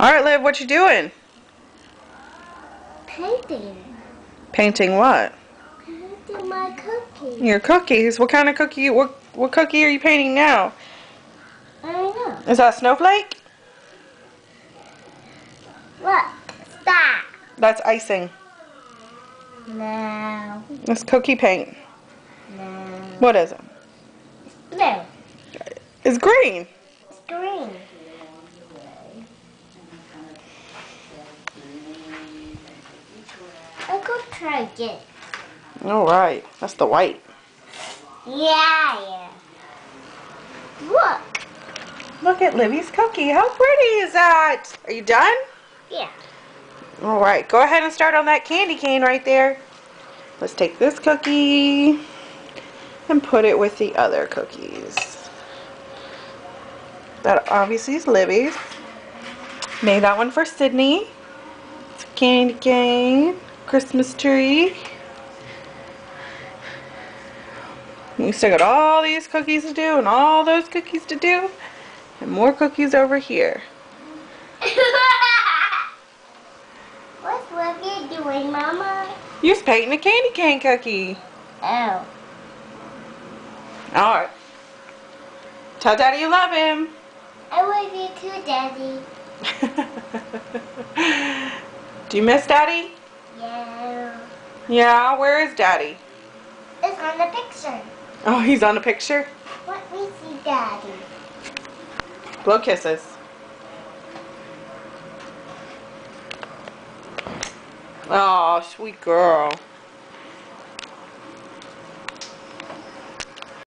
Alright, Liv, what you doing? Painting. Painting what? Painting my cookies. Your cookies. What kind of cookie? What cookie are you painting now? I don't know. Is that a snowflake? What's that? That's icing. No. It's cookie paint. No. What is it? It's blue. It's green. It's green. I'll go try it. Alright, that's the white. Yeah. Look. Look at Livy's cookie. How pretty is that? Are you done? Yeah. Alright, go ahead and start on that candy cane right there. Let's take this cookie and put it with the other cookies. That obviously is Livy's. Made that one for Sydney. It's a candy cane, Christmas tree. We still got all these cookies to do and all those cookies to do. And more cookies over here. What's Livy doing, Mama? You're painting a candy cane cookie. Oh. Alright. Tell Daddy you love him. I love you too, Daddy. Do you miss Daddy? Yeah. Yeah, where is Daddy? It's on the picture. Oh, he's on the picture? Let me see Daddy. Blow kisses. Oh, sweet girl.